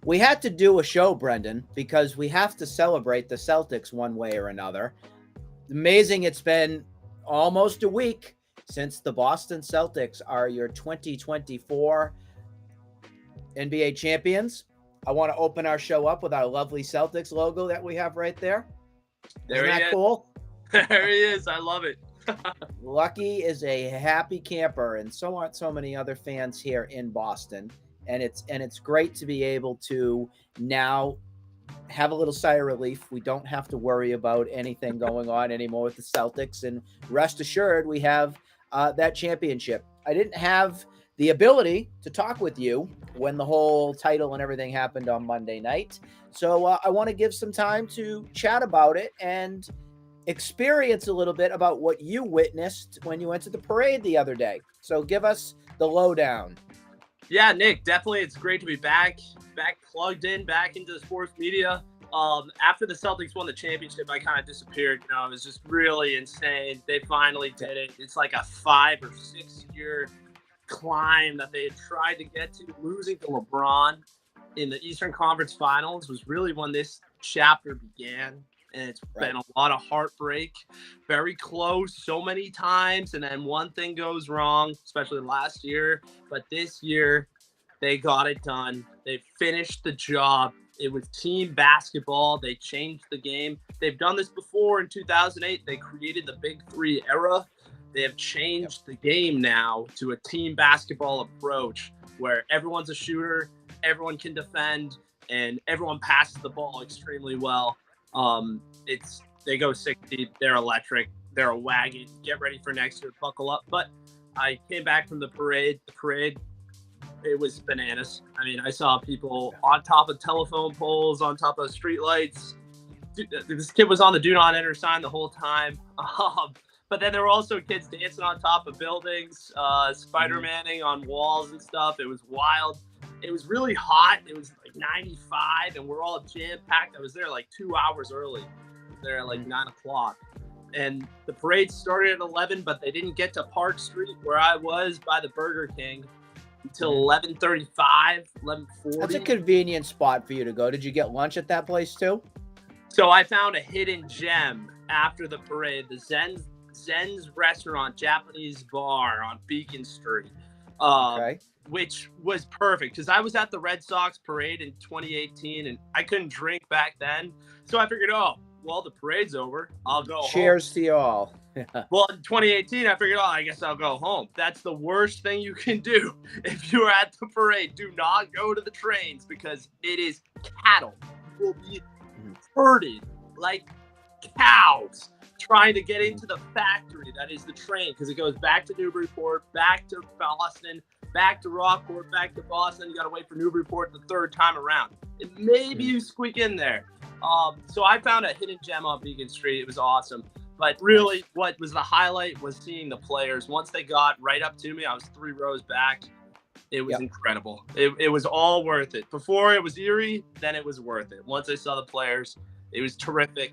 We had to do a show, Brendan, because we have to celebrate the Celtics one way or another. Amazing. It's been almost a week since the Boston Celtics are your 2024 NBA champions. I want to open our show up with our lovely Celtics logo that we have right there. There Isn't he that is. cool? There he is. I love it. Lucky is a happy camper, and so aren't so many other fans here in Boston. And it's great to be able to now have a little sigh of relief. We don't have to worry about anything going on anymore with the Celtics, and rest assured, we have that championship. I didn't have the ability to talk with you when the whole title and everything happened on Monday night, so I want to give some time to chat about it and experience a little bit about what you witnessed when you went to the parade the other day. So give us the lowdown. Yeah, Nick, definitely. It's great to be back plugged in, back into the sports media. After the Celtics won the championship, I kind of disappeared. It was just really insane. They finally did it. It's like a 5 or 6 year climb that they had tried to get to. Losing to LeBron in the Eastern Conference Finals was really when this chapter began. And it's been a lot of heartbreak, very close so many times. And then one thing goes wrong, especially last year. But this year, they got it done. They finished the job. It was team basketball. They changed the game. They've done this before in 2008. They created the Big Three era. They have changed the game now to a team basketball approach where everyone's a shooter, everyone can defend, and everyone passes the ball extremely well. They go 60. They're electric. They're a wagon. Get ready for next year. Buckle up. But I came back from the parade. The parade, it was bananas. I mean, I saw people on top of telephone poles, on top of streetlights. This kid was on the "Do Not Enter" sign the whole time. But then there were also kids dancing on top of buildings, Spider-Manning on walls and stuff. It was wild. It was really hot. It was like 95, and we're all jam-packed. I was there like 2 hours early. I was there at like 9 o'clock. And the parade started at 11, but they didn't get to Park Street, where I was by the Burger King, until 11:35, 11:40. That's a convenient spot for you to go. Did you get lunch at that place too? So I found a hidden gem after the parade, the Zen's Restaurant, Japanese bar on Beacon Street. Okay. Which was perfect because I was at the Red Sox parade in 2018 and I couldn't drink back then. So I figured, the parade's over. I'll go home. Cheers to you all. Well, in 2018, I figured, I guess I'll go home. That's the worst thing you can do if you're at the parade. Do not go to the trains because it is cattle. You will be herded like cows trying to get into the factory that is the train because it goes back to Newburyport, back to Boston, back to Rockport, back to Boston. You got to wait for Newburyport the third time around. And maybe you squeak in there. So I found a hidden gem on Beacon Street. It was awesome. But really, what was the highlight was seeing the players. Once they got right up to me, I was 3 rows back. It was incredible. It was all worth it. Before it was eerie, then it was worth it. Once I saw the players, it was terrific.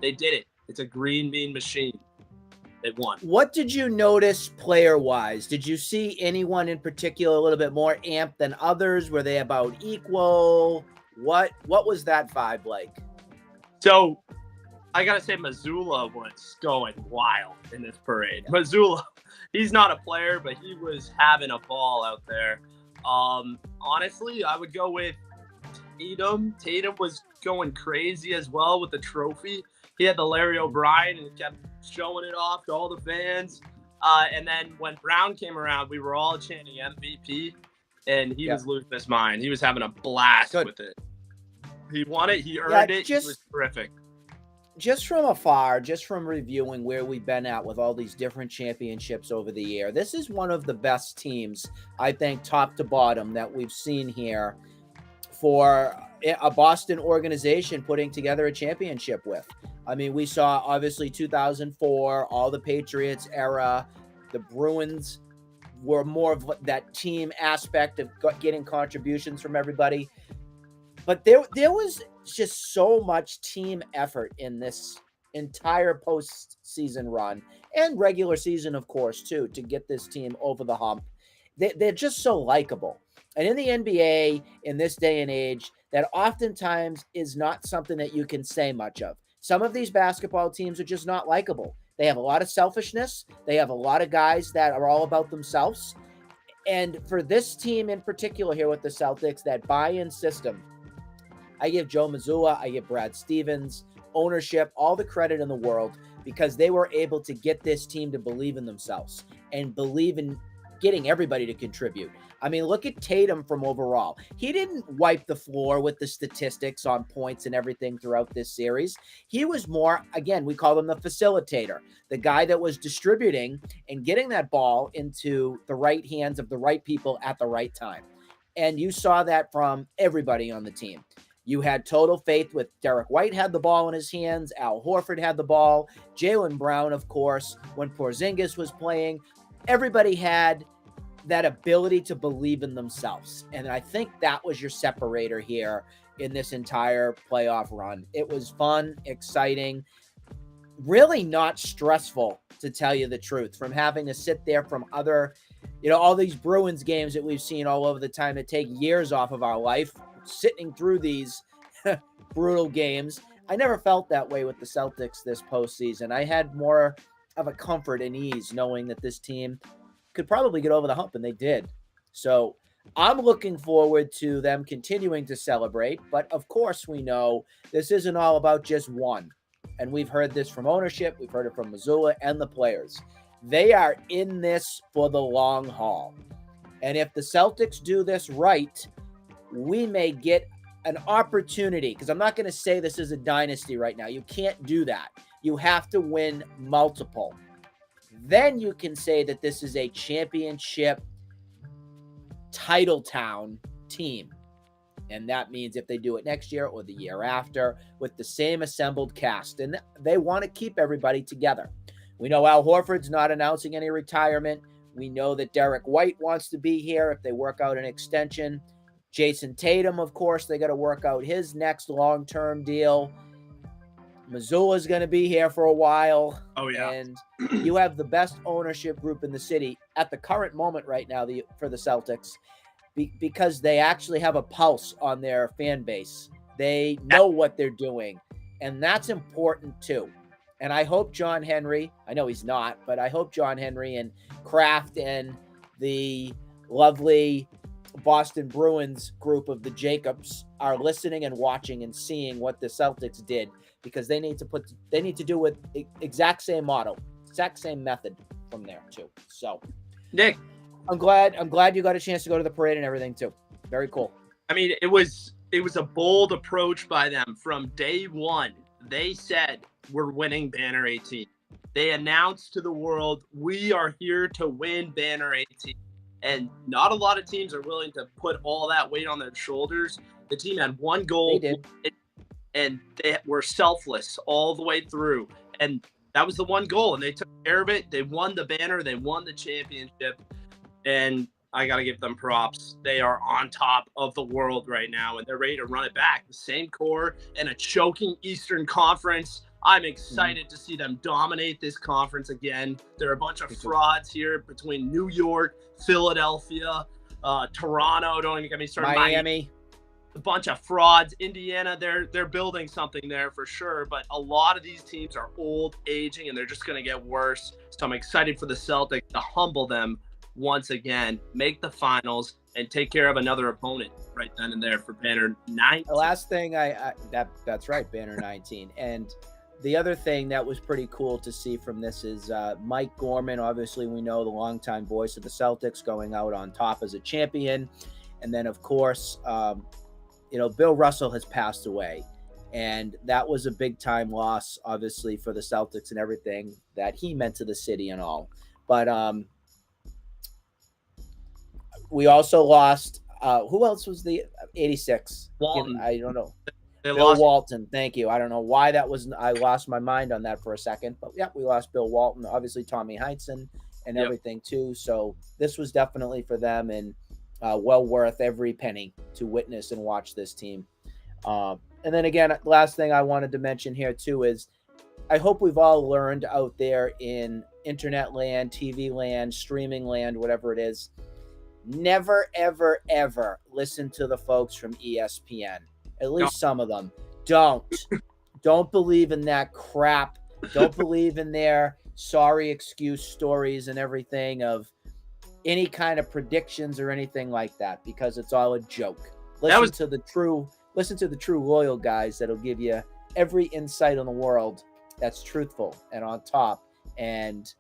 They did it. It's a green bean machine. It won. What did you notice player-wise? Did you see anyone in particular a little bit more amped than others? Were they about equal? What was that vibe like? So I got to say Mazzulla was going wild in this parade. Mazzulla, he's not a player, but he was having a ball out there. Honestly, I would go with Tatum. Tatum was going crazy as well with the trophy. He had the Larry O'Brien and kept showing it off to all the fans. And then when Brown came around, we were all chanting MVP, and he was losing his mind. He was having a blast with it. He won it. He earned it. It was terrific. Just from afar, just from reviewing where we've been at with all these different championships over the year, this is one of the best teams, I think, top to bottom, that we've seen here for a Boston organization putting together a championship with. I mean, we saw obviously 2004, all the Patriots era. The Bruins were more of that team aspect of getting contributions from everybody. But there was just so much team effort in this entire postseason run and regular season, of course, too, to get this team over the hump. They're just so likable. And in the NBA, in this day and age, that oftentimes is not something that you can say much of. Some of these basketball teams are just not likable. They have a lot of selfishness. They have a lot of guys that are all about themselves. And for this team in particular here with the Celtics, that buy-in system, I give Joe Mazzulla, I give Brad Stevens, ownership, all the credit in the world, because they were able to get this team to believe in themselves and believe in getting everybody to contribute. I mean, look at Tatum from overall. He didn't wipe the floor with the statistics on points and everything throughout this series. He was more, again, we call him the facilitator, the guy that was distributing and getting that ball into the right hands of the right people at the right time. And you saw that from everybody on the team. You had total faith with Derek White had the ball in his hands. Al Horford had the ball. Jaylen Brown, of course, when Porzingis was playing. Everybody had that ability to believe in themselves. And I think that was your separator here in this entire playoff run. It was fun, exciting, really not stressful, to tell you the truth, from having to sit there from other, all these Bruins games that we've seen all over the time that take years off of our life, sitting through these brutal games. I never felt that way with the Celtics this postseason. I had more of a comfort and ease knowing that this team could probably get over the hump, and they did. So I'm looking forward to them continuing to celebrate. But of course, we know this isn't all about just one. And we've heard this from ownership. We've heard it from Mazzulla and the players. They are in this for the long haul. And if the Celtics do this right, we may get an opportunity, because I'm not going to say this is a dynasty right now. You can't do that. You have to win multiple. Then you can say that this is a championship title town team. And that means if they do it next year or the year after with the same assembled cast, and they want to keep everybody together. We know Al Horford's not announcing any retirement. We know that Derek White wants to be here if they work out an extension. Jason Tatum, of course, they got to work out his next long-term deal. Mazzulla's going to be here for a while. Oh, yeah. And you have the best ownership group in the city at the current moment right now for the Celtics, because they actually have a pulse on their fan base. They know what they're doing, and that's important too. And I hope John Henry, I know he's not, but I hope John Henry and Kraft and the lovely Boston Bruins group of the Jacobs are listening and watching and seeing what the Celtics did, because they need to do with exact same model, exact same method from there too. So, Nick, I'm glad you got a chance to go to the parade and everything too. Very cool. I mean, it was a bold approach by them from day one. They said, we're winning Banner 18. They announced to the world, we are here to win Banner 18. And not a lot of teams are willing to put all that weight on their shoulders. The team had one goal. They did. And they were selfless all the way through. And that was the one goal. And they took care of it. They won the banner. They won the championship. And I got to give them props. They are on top of the world right now, and they're ready to run it back. The same core and a choking Eastern Conference. I'm excited to see them dominate this conference again. There are a bunch of frauds here between New York, Philadelphia, Toronto. Don't even get me started. Miami. A bunch of frauds. Indiana, they're building something there for sure. But a lot of these teams are old, aging, and they're just going to get worse. So I'm excited for the Celtics to humble them once again, make the finals, and take care of another opponent right then and there for Banner 19. The last thing that's right, Banner 19. And the other thing that was pretty cool to see from this is Mike Gorman. Obviously, we know the longtime voice of the Celtics, going out on top as a champion. And then, of course, Bill Russell has passed away. And that was a big time loss, obviously, for the Celtics and everything that he meant to the city and all. But we also lost, who else was the 86? Walton. I don't know. Bill Walton. Thank you. I don't know why that was. I lost my mind on that for a second. But yeah, we lost Bill Walton. Obviously, Tommy Heinsohn and everything too. So this was definitely for them, and well worth every penny to witness and watch this team. And then again, last thing I wanted to mention here too is I hope we've all learned out there in internet land, TV land, streaming land, whatever it is, never, ever, ever listen to the folks from ESPN. At least some of them. Don't believe in that crap. Don't believe in their sorry excuse stories and everything of any kind of predictions or anything like that, because it's all a joke. Listen to the true loyal guys that'll give you every insight in the world that's truthful and on top. And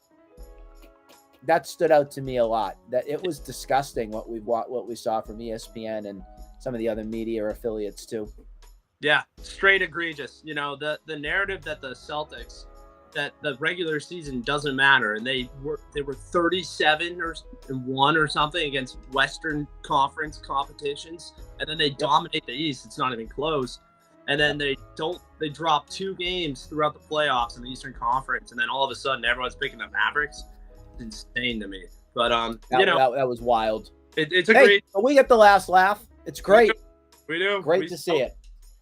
that stood out to me a lot. That it was disgusting what we saw from ESPN and some of the other media affiliates too. Yeah, straight egregious. You know, the narrative that the Celtics, that the regular season doesn't matter, and they were 37-1 or something against Western Conference competitions, and then they dominate the East. It's not even close. And then they drop 2 games throughout the playoffs in the Eastern Conference, and then all of a sudden everyone's picking the Mavericks. It's insane to me. But that was wild. It's a great. We get the last laugh. It's great. We do. Great to see it.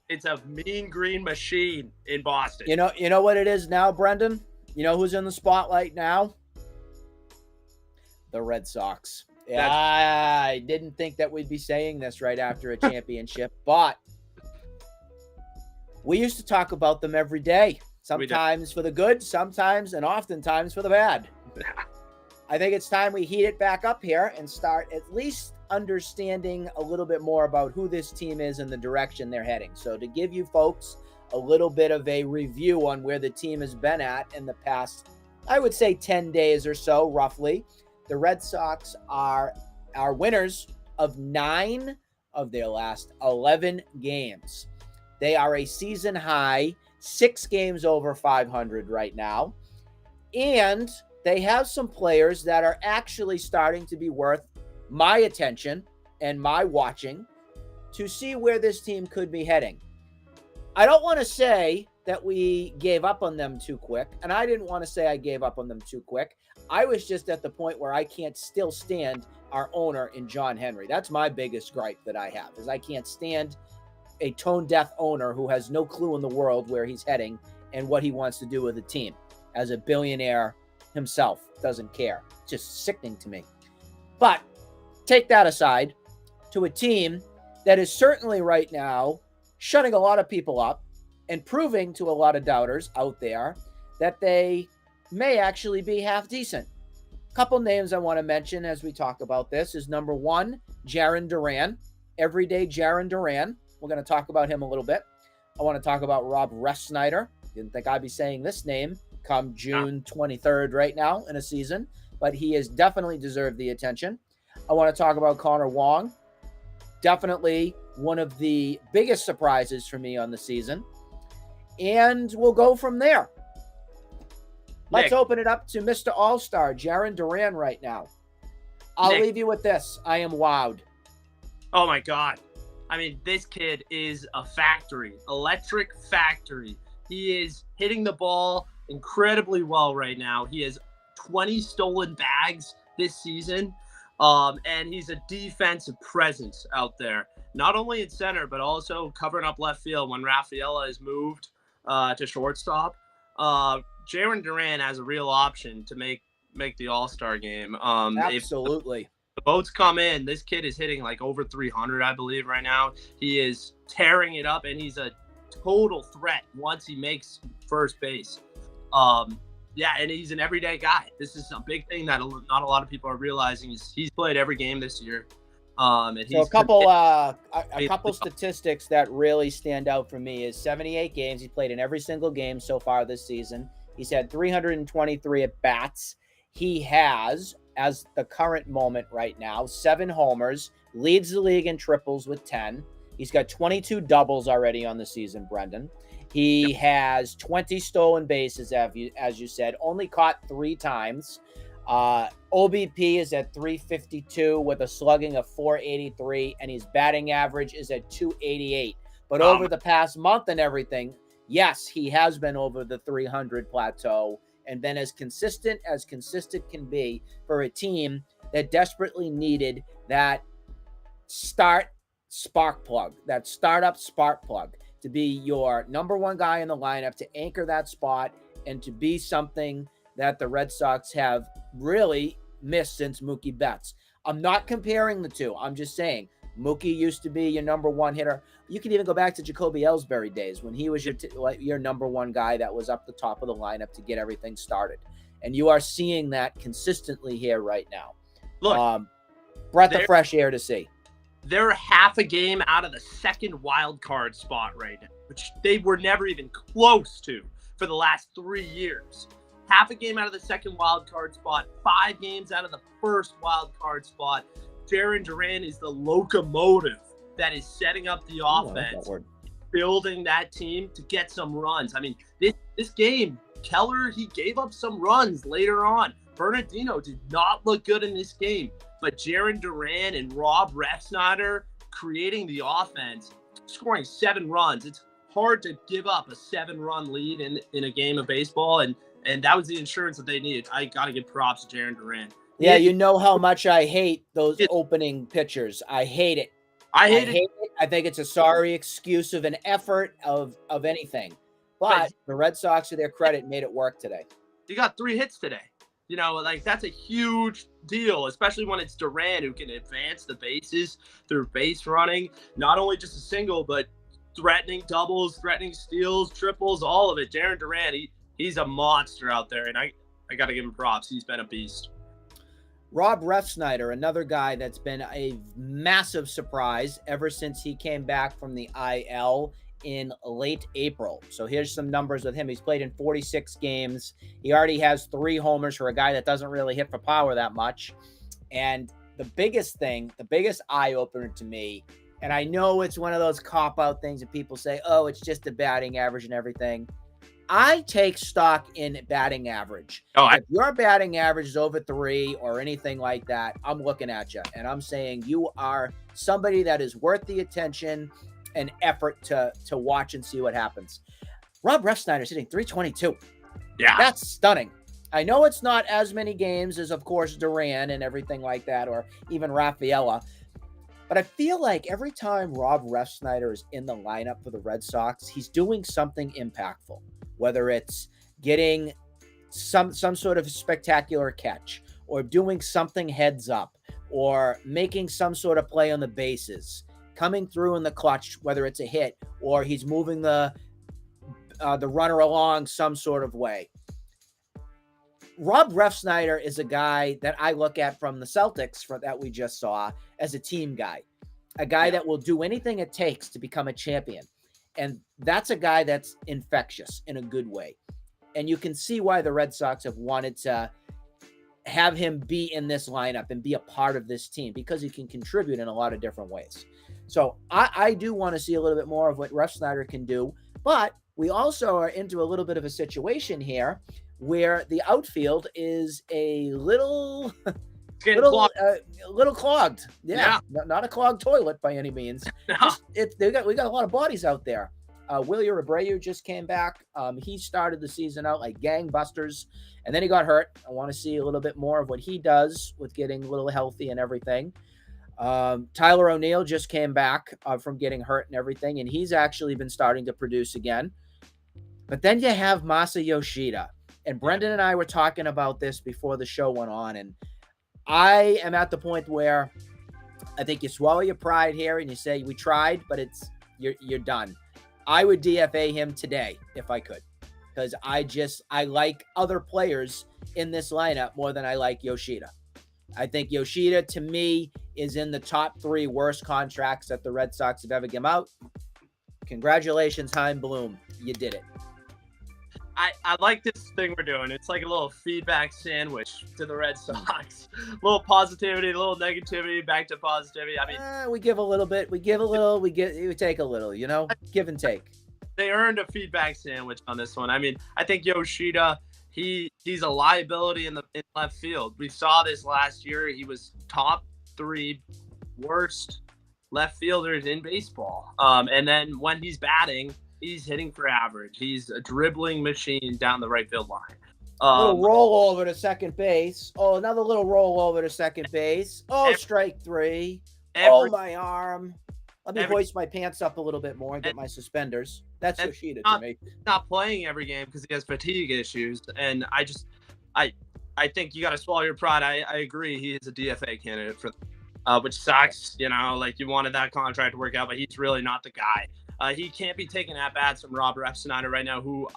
It's a mean green machine in Boston. You know what it is now, Brendan? You know who's in the spotlight now? The Red Sox. Yeah, I didn't think that we'd be saying this right after a championship, but we used to talk about them every day. Sometimes for the good, sometimes and oftentimes for the bad. I think it's time we heat it back up here and start at least understanding a little bit more about who this team is and the direction they're heading. So to give you folks a little bit of a review on where the team has been at in the past, I would say 10 days or so, roughly, the Red Sox are winners of 9 of their last 11 games. They are a season high 6 games over 500 right now. And they have some players that are actually starting to be worth my attention and my watching to see where this team could be heading. I don't want to say that we gave up on them too quick, and I didn't want to say I gave up on them too quick. I was just at the point where I can't still stand our owner in John Henry. That's my biggest gripe that I have, is I can't stand a tone-deaf owner who has no clue in the world where he's heading and what he wants to do with the team. As a billionaire himself, doesn't care. It's just sickening to me. But take that aside, to a team that is certainly right now shutting a lot of people up and proving to a lot of doubters out there that they may actually be half decent. A couple names I want to mention as we talk about this is number 1, Jarren Duran. Everyday Jarren Duran. We're going to talk about him a little bit. I want to talk about Rob Refsnyder. Didn't think I'd be saying this name come June 23rd right now in a season, but he has definitely deserved the attention. I want to talk about Connor Wong. Definitely one of the biggest surprises for me on the season. And we'll go from there. Let's open it up to Mr. All-Star, Jarren Duran right now. I'll leave you with this. I am wowed. Oh, my God. I mean, this kid is a factory, electric factory. He is hitting the ball incredibly well right now. He has 20 stolen bags this season. And he's a defensive presence out there, not only in center, but also covering up left field when Rafaela is moved to shortstop. Jarren Duran has a real option to make the All-Star game. Absolutely. If the votes come in, this kid is hitting like over 300, I believe, right now. He is tearing it up, and he's a total threat once he makes first base. Yeah, and he's an everyday guy. This is a big thing that not a lot of people are realizing. He's played every game this year. And so a couple statistics that really stand out for me is 78 games. He played in every single game so far this season. He's had 323 at-bats. He has, as the current moment right now, 7 homers, leads the league in triples with 10. He's got 22 doubles already on the season, Brendan. He has 20 stolen bases, as you said, only caught 3 times. OBP is at 352 with a slugging of 483, and his batting average is at 288. But over the past month and everything, yes, he has been over the 300 plateau and been as consistent can be for a team that desperately needed that startup spark plug to be your number 1 guy in the lineup, to anchor that spot and to be something that the Red Sox have really missed since Mookie Betts. I'm not comparing the two. I'm just saying Mookie used to be your number one hitter. You can even go back to Jacoby Ellsbury days when he was your number one guy that was up the top of the lineup to get everything started. And you are seeing that consistently here right now. Look, breath of fresh air to see. They're half a game out of the second wild card spot right now, which they were never even close to for the last 3 years. Half a game out of the second wild card spot, 5 games out of the first wild card spot. Jarren Duran is the locomotive that is setting up the offense, building that team to get some runs. I mean, this game, Keller, he gave up some runs later on. Bernardino did not look good in this game, but Jarren Duran and Rob Refsnyder creating the offense, scoring 7 runs. It's hard to give up a 7-run lead in a game of baseball, and that was the insurance that they needed. I got to give props to Jarren Duran. Yeah, you know how much I hate those opening pitchers. I hate it. I hate it. I think it's a sorry excuse of an effort of anything. But the Red Sox, to their credit, made it work today. He got 3 hits today. You know, like that's a huge deal, especially when it's Duran who can advance the bases through base running. Not only just a single, but threatening doubles, threatening steals, triples, all of it. Jarren Duran, he's a monster out there, and I got to give him props. He's been a beast. Rob Refsnyder, another guy that's been a massive surprise ever since he came back from the IL in late April. So here's some numbers with him. He's played in 46 games. He already has 3 homers for a guy that doesn't really hit for power that much. And the biggest eye-opener to me, and I know it's one of those cop-out things that people say, oh, it's just a batting average and everything. I take stock in batting average. If your batting average is over 3 or anything like that, I'm looking at you and I'm saying you are somebody that is worth the attention and effort to watch and see what happens. Rob Refsnyder's hitting 322. Yeah, that's stunning. I know it's not as many games as, of course, Duran and everything like that, or even Rafaela. But I feel like every time Rob Refsnyder is in the lineup for the Red Sox, he's doing something impactful. Whether it's getting some sort of spectacular catch, or doing something heads up, or making some sort of play on the bases, coming through in the clutch, whether it's a hit or he's moving the runner along some sort of way. Rob Refsnyder is a guy that I look at from the Celtics that we just saw as a team guy, a guy that will do anything it takes to become a champion. And that's a guy that's infectious in a good way. And you can see why the Red Sox have wanted to have him be in this lineup and be a part of this team, because he can contribute in a lot of different ways. So I do want to see a little bit more of what Refsnyder can do. But we also are into a little bit of a situation here where the outfield is a little clogged. Yeah. Not a clogged toilet by any means. No. We got a lot of bodies out there. Willie Abreu just came back. He started the season out like gangbusters, and then he got hurt. I want to see a little bit more of what he does with getting a little healthy and everything. Tyler O'Neill just came back from getting hurt and everything, and he's actually been starting to produce again. But then you have Masa Yoshida, and Brendan and I were talking about this before the show went on, and I am at the point where I think you swallow your pride here and you say, we tried, but you're done. I would DFA him today if I could, because I like other players in this lineup more than I like Yoshida. I think Yoshida, to me, is in the top 3 worst contracts that the Red Sox have ever given out. Congratulations, Chaim Bloom. You did it. I like this thing we're doing. It's like a little feedback sandwich to the Red Sox. A little positivity, a little negativity, back to positivity. I mean, we give a little bit. We give a little. We take a little. You know, give and take. They earned a feedback sandwich on this one. I mean, I think Yoshida, he's a liability in left field. We saw this last year. He was top 3 worst left fielders in baseball. And then when he's batting, he's hitting for average. He's a dribbling machine down the right field line. A little roll over to second base. Oh, another little roll over to second base. Oh, strike 3. My arm. Let me hoist my pants up a little bit more and get my suspenders. That's Yoshida to me. Not playing every game because he has fatigue issues. And I think you got to swallow your pride. I agree. He is a DFA candidate for, which sucks. You know, like you wanted that contract to work out, but he's really not the guy. He can't be taking at bats from Rob Refsnyder right now, who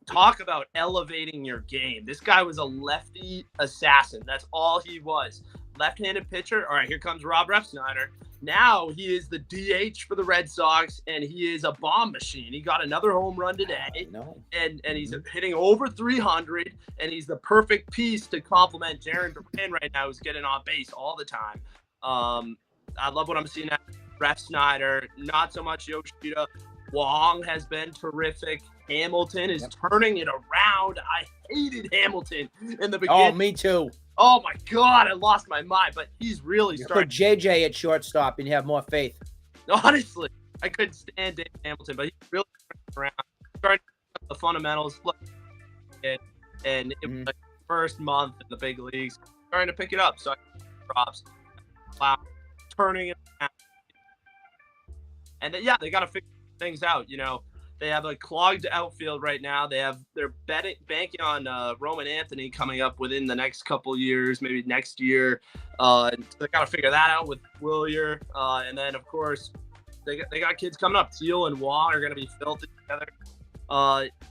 talk about elevating your game. This guy was a lefty assassin. That's all he was. Left-handed pitcher. All right, here comes Rob Refsnyder. Now he is the DH for the Red Sox, and he is a bomb machine. He got another home run today, and he's hitting over 300, and he's the perfect piece to complement Jarren Duran right now, who's getting on base all the time. I love what I'm seeing at Refsnyder. Not so much Yoshida. Wong has been terrific. Hamilton is turning it around. I hated Hamilton in the beginning. Oh, me too. Oh my God, I lost my mind, but he's really starting. Put JJ at shortstop and you have more faith. Honestly, I couldn't stand Dave Hamilton, but he's really turning around, starting to pick up the fundamentals. Look, and it was like the first month in the big leagues, starting to pick it up. So I props. Wow, turning it around. And then, yeah, they got to figure things out. You know, they have a clogged outfield right now. They're banking on Roman Anthony coming up within the next couple years, maybe next year. And so they got to figure that out with Willier. And then, of course, they got kids coming up. Teal and Wong are going to be filthy together.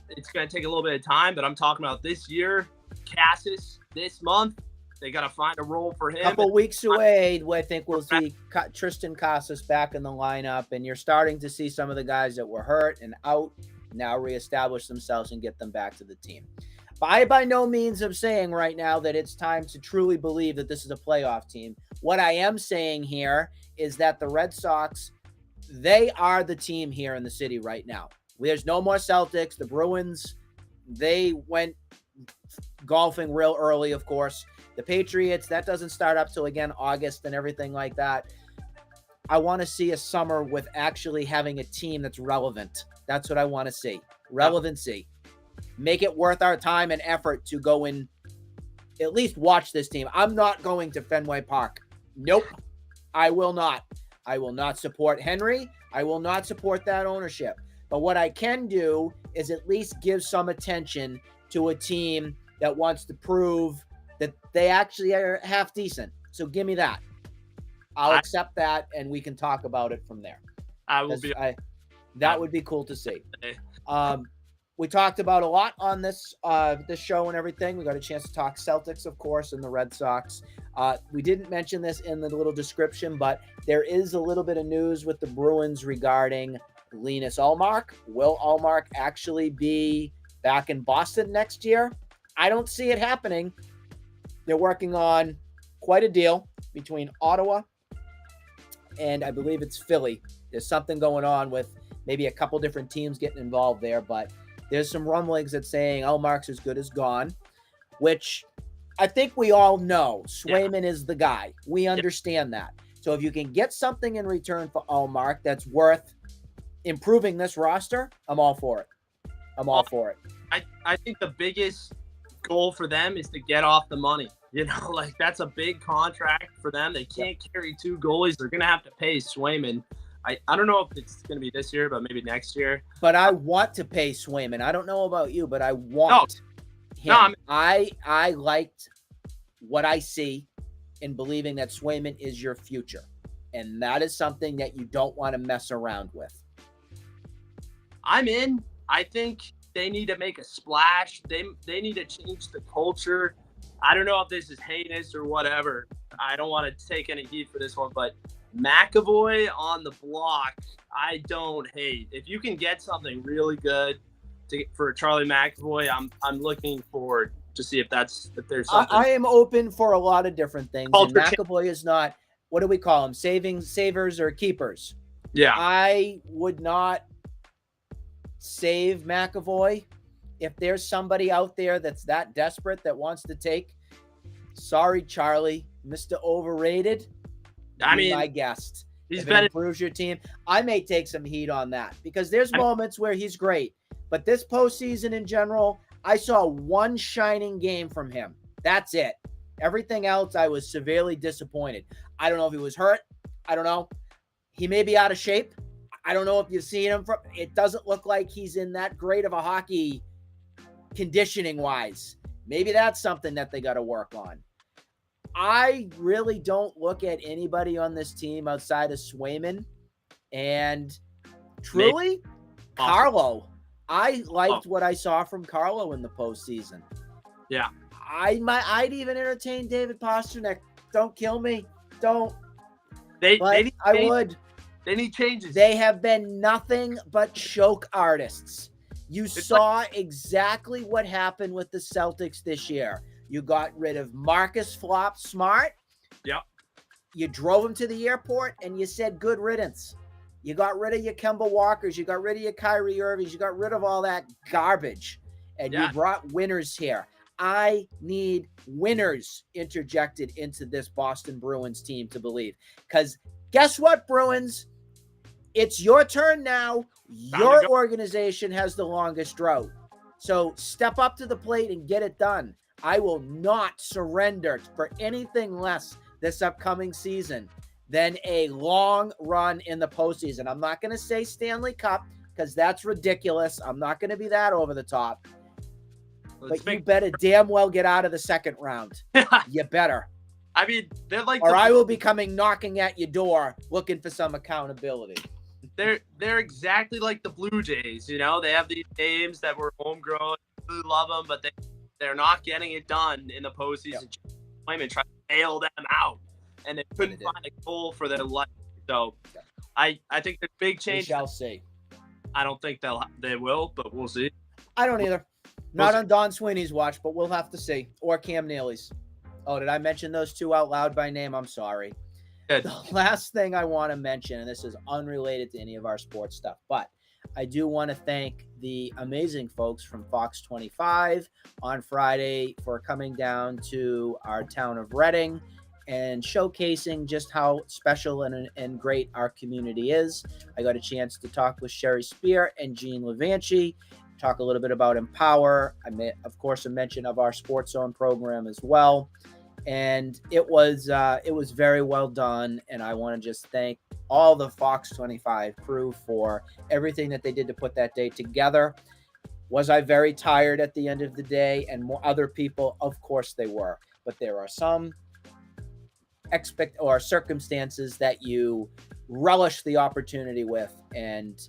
It's going to take a little bit of time, but I'm talking about this year. Cassis this month. They got to find a role for him. A couple weeks away, I think we'll see Tristan Casas back in the lineup, and you're starting to see some of the guys that were hurt and out now reestablish themselves and get them back to the team. I by no means am saying right now that it's time to truly believe that this is a playoff team. What I am saying here is that the Red Sox, they are the team here in the city right now. There's no more Celtics. The Bruins, they went golfing real early, of course. The Patriots, that doesn't start up till, again, August and everything like that. I want to see a summer with actually having a team that's relevant. That's what I want to see. Relevancy. Make it worth our time and effort to go and at least watch this team. I'm not going to Fenway Park. Nope. I will not. I will not support Henry. I will not support that ownership. But what I can do is at least give some attention to a team that wants to prove that they actually are half decent. So give me that. I'll accept that, and we can talk about it from there. That would be cool to see. We talked about a lot on this show and everything. We got a chance to talk Celtics, of course, and the Red Sox. We didn't mention this in the little description, but there is a little bit of news with the Bruins regarding Linus Ullmark. Will Ullmark actually be back in Boston next year? I don't see it happening. They're working on quite a deal between Ottawa and I believe it's Philly. There's something going on with maybe a couple different teams getting involved there, but there's some rumblings that saying Ullmark's as good as gone, which I think we all know. Swayman is the guy. We understand that. So if you can get something in return for Ullmark that's worth improving this roster, I'm all for it. I'm all for it. I think the biggest goal for them is to get off the money. You know, like that's a big contract for them. They can't carry two goalies. They're going to have to pay Swayman. I don't know if it's going to be this year, but maybe next year. But I want to pay Swayman. I don't know about you, but I want him. I liked what I see in believing that Swayman is your future. And that is something that you don't want to mess around with. I'm in. I think they need to make a splash. They need to change the culture. I don't know if this is heinous or whatever. I don't want to take any heat for this one, but McAvoy on the block, I don't hate. If you can get something really good for Charlie McAvoy, I'm looking forward to see if there's something. I am open for a lot of different things. And McAvoy is not, what do we call them? Savers or keepers? Yeah. I would not save McAvoy. If there's somebody out there that's that desperate that wants to take, sorry, Charlie, Mr. Overrated. I mean, my guest. If it improves your team, I may take some heat on that because there's moments where he's great. But this postseason in general, I saw one shining game from him. That's it. Everything else, I was severely disappointed. I don't know if he was hurt. I don't know. He may be out of shape. I don't know if you've seen him. It doesn't look like he's in that great of a hockey conditioning-wise. Maybe that's something that they got to work on. I really don't look at anybody on this team outside of Swayman. And truly, Carlo. I liked what I saw from Carlo in the postseason. Yeah. I'd even entertain David Pastrnak. Don't kill me. Don't. I would. They need changes. They have been nothing but choke artists. You saw exactly what happened with the Celtics this year. You got rid of Marcus Flop Smart. Yep. You drove him to the airport and you said good riddance. You got rid of your Kemba Walkers. You got rid of your Kyrie Irvings. You got rid of all that garbage. And you brought winners here. I need winners interjected into this Boston Bruins team to believe. Because guess what, Bruins? It's your turn now. Your organization has the longest drought. So step up to the plate and get it done. I will not surrender for anything less this upcoming season than a long run in the postseason. I'm not going to say Stanley Cup because that's ridiculous. I'm not going to be that over the top. But you better damn well get out of the second round. You better. I mean, they're like, or I will be coming knocking at your door looking for some accountability. They're exactly like the Blue Jays. You know, they have these names that were homegrown. We love them, but they're not getting it done in the postseason. And try to bail them out, and they couldn't find a goal for their life. So, I think there's big change. We shall see. I don't think they will, but we'll see. I don't either. Not on Don Sweeney's watch, but we'll have to see. Or Cam Neely's. Oh, did I mention those two out loud by name? I'm sorry. Good. The last thing I want to mention, and this is unrelated to any of our sports stuff, but I do want to thank the amazing folks from Fox 25 on Friday for coming down to our town of Reading and showcasing just how special and great our community is. I got a chance to talk with Sherry Spear and Gene Levanchi, talk a little bit about Empower. I made, of course, a mention of our Sports Zone program as well. And it was very well done. And I want to just thank all the Fox 25 crew for everything that they did to put that day together. Was I very tired at the end of the day? And more other people, of course they were. But there are some circumstances that you relish the opportunity with. And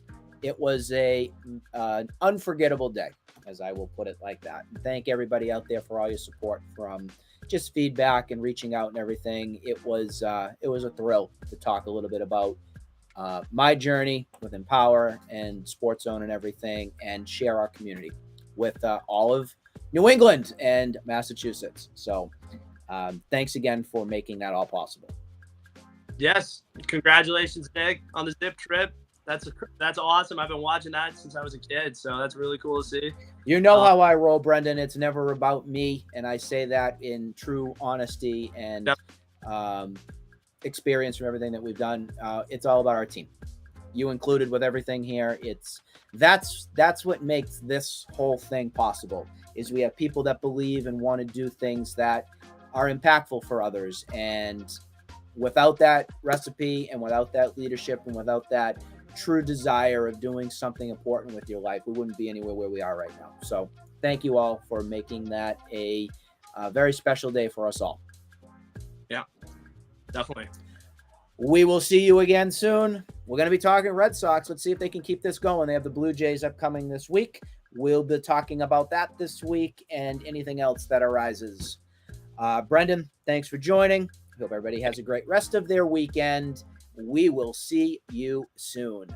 it was an unforgettable day, as I will put it like that. And thank everybody out there for all your support from just feedback and reaching out and everything. It was a thrill to talk a little bit about my journey with Empower and Sports Zone and everything, and share our community with all of New England and Massachusetts. So thanks again for making that all possible. Yes. Congratulations, Nick, on the zip trip. That's awesome. I've been watching that since I was a kid, so that's really cool to see. You know how I roll, Brendan. It's never about me, and I say that in true honesty and experience from everything that we've done. It's all about our team, you included with everything here. That's what makes this whole thing possible. Is we have people that believe and want to do things that are impactful for others, and without that recipe and without that leadership and without that true desire of doing something important with your life, we wouldn't be anywhere where we are right now. So thank you all for making that a very special day for us all. Yeah, definitely. We will see you again soon. We're going to be talking Red Sox. Let's see if they can keep this going. They have the Blue Jays upcoming this week. We'll be talking about that this week and anything else that arises. Brendan, thanks for joining. I hope everybody has a great rest of their weekend. We will see you soon.